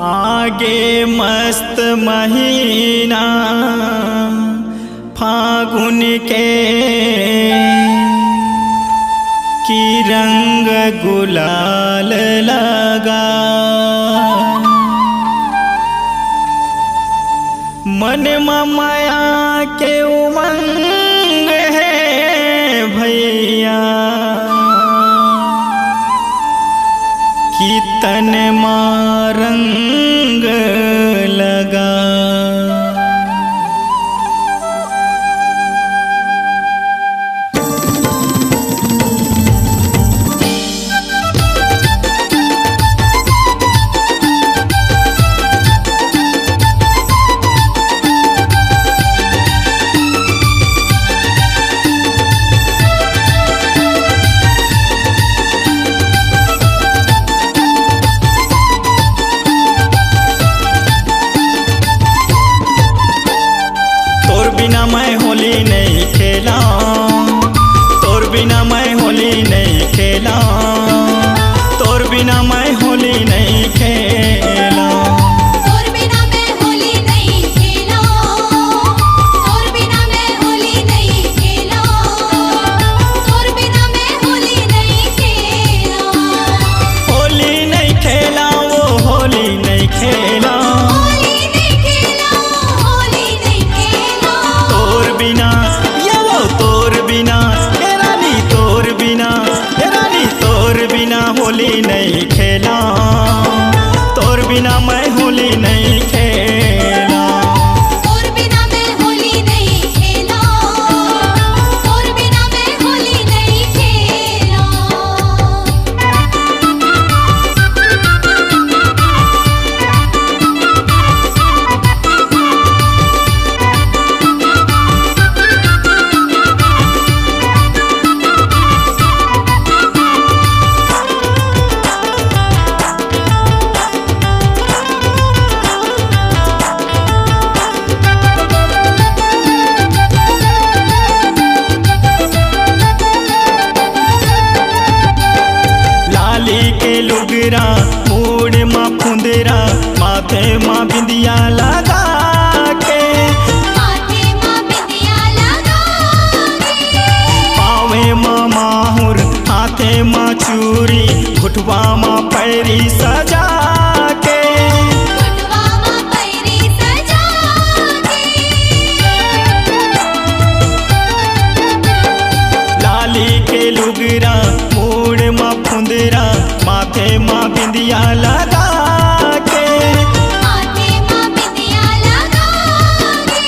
आगे मस्त महीना फागुन के की रंग गुलाल लगा। मन माया के उमंग है भैया की तन मां रंग लगा। बिना मैं होली नहीं खेला, तोर बिना मैं होली नहीं खेला, तोर बिना मैं होली नहीं खेला। तोर बिना मैं होली नहीं खेला, तोर बिना मैं होली नहीं खेला, तोर बिना मैं होली नहीं खेला। होली नहीं खेला वो होली नहीं खेला, होली नहीं खेला, होली नहीं खेला। तोर बिना ये वो तोर बिना हे रानी तोर बिना हे रानी तोर बिना होली नहीं खेला, तोर बिना मैं होली नहीं खेला। तोर बिना मैं होली नहीं खेला, तोर बिना मैं होली नहीं खेला। लुगरा मूड माँ फुंदरा माथे माँ बिंदिया लगा के, माथे माँ बिंदिया लगा के, पावे माँ माहुर हाथे माँ चूरी घुटवा माँ पैरी सजा के, घुटवा माँ पैरी सजा के। लाली के लुगरा मूड माँ फुंदरा माथे माँ बिंदिया लगा के, माथे माँ बिंदिया लगा के,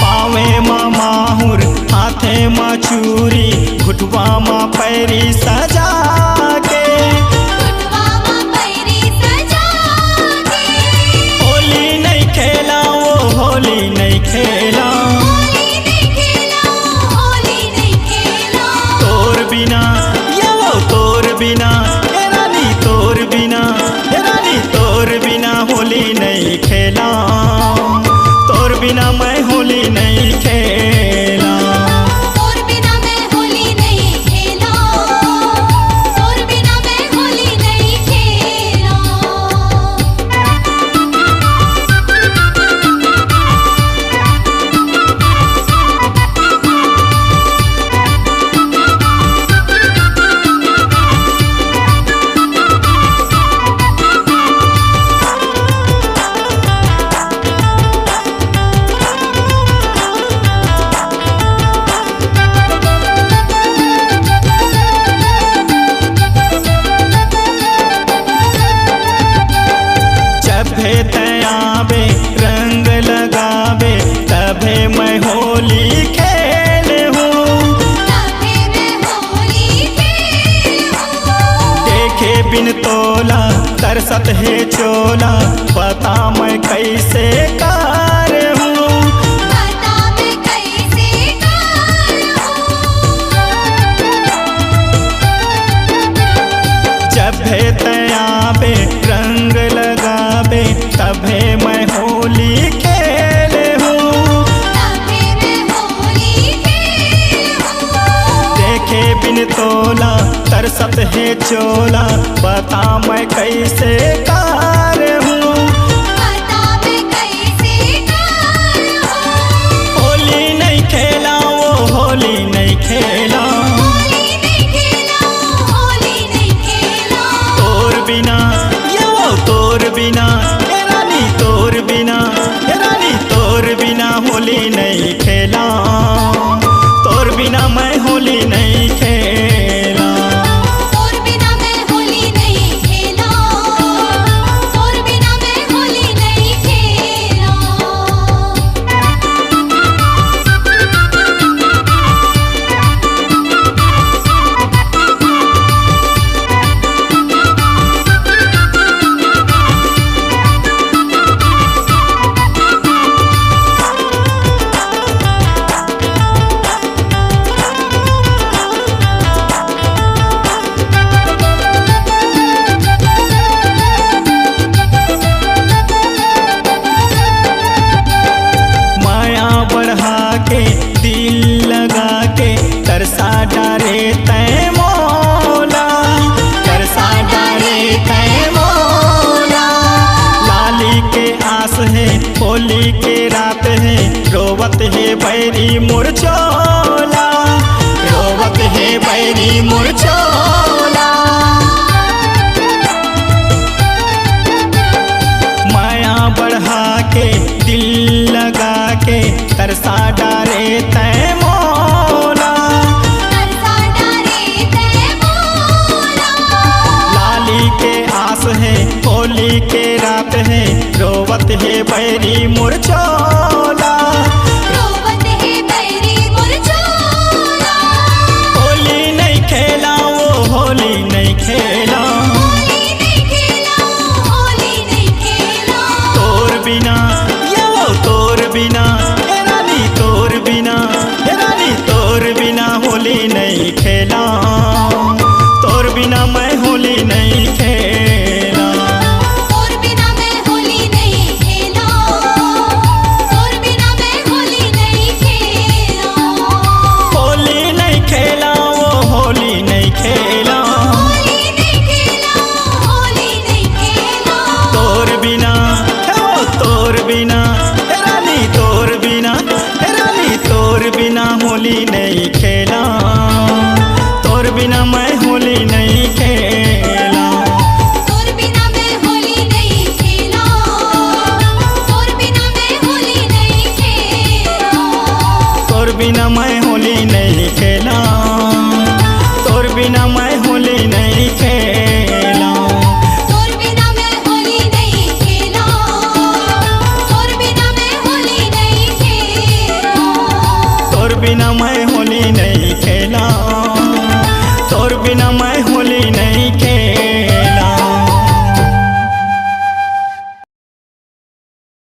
पावे माँ माहुर हाथे माँ चूरी घुटवा माँ पैरी सजा के। घुटवा माँ पैरी सजा के। होली नहीं खेला वो होली नहीं खेला, होली नहीं खेला, होली नहीं खेला। तोर बिना ये वो तोर बिना हे रानी तोर बिना हे रानी तोर बिना होली नहीं खेला, तोर बिना मैं होली नहीं खेला। तोर बिना मैं होली नहीं खेला, तोर बिना मैं होली नहीं खेला। जभे तयाबे रंग लगावे तभे मैं होली खेले हूँ, तभे मैं होली खेलूं। देखे बिन तोला तरसत है चोला बता मैं कैसे कार हूँ। बता मैं कैसे करूं। जभे तयाबे रंग लगावे तभे मैं होली खेले हूँ, तभे मैं होली खेलूं। देखे बिन तोला तरसत है चोला बता मैं कैसे कार हूँ। बिना ये वो तोर बिना ए रानी तोर बिना ए रानी तोर बिना होली नहीं खेला तोर बिना मैं होली नहीं खेला तोर बिना मैं होली नहीं खेला तोर बिना मैं होली नहीं खेला माया बढ़ा के दिल लगा के तरसा डारे तय मौला तरसा डारे तय मौला लाली के आस है होली के रात है रोवत है बैरी मुरझोला रोवत है बैरी मुरझोला माया बढ़ा के दिल लगा के तरसा डारे तय मौला तरसा डारे तय मौला लाली के आस है होली के रात है रोवत है बैरी मुरझोला रोवत है बैरी मुरझोला होली नहीं खेला वो होली नहीं खेला होली नहीं खेला होली नहीं खेला तोर बिना ये वो तोर बिना ए रानी तोर बिना ए रानी तोर बिना होली नहीं खेला तोर बिना मैं होली नहीं खेला तोर बिना मैं होली नहीं खेला तोर बिना मैं होली नहीं खेला होली नहीं खेला वो होली नहीं खेला होली नहीं खेला होली नहीं खेला तोर बिना हे वो तोर बिना हे रानी तोर बिना हे रानी तोर बिना होली नहीं खेला तोर बिना मैं होली नहीं खेला तोर बिना मैं होली नहीं खेला तोर बिना मैं होली नहीं खेला तोर बिना मैं होली नहीं खेला तोर बिना मैं होली नहीं खेला तोर बिना मैं होली नहीं खेला तोर बिना मैं होली नहीं खेला तोर बिना मैं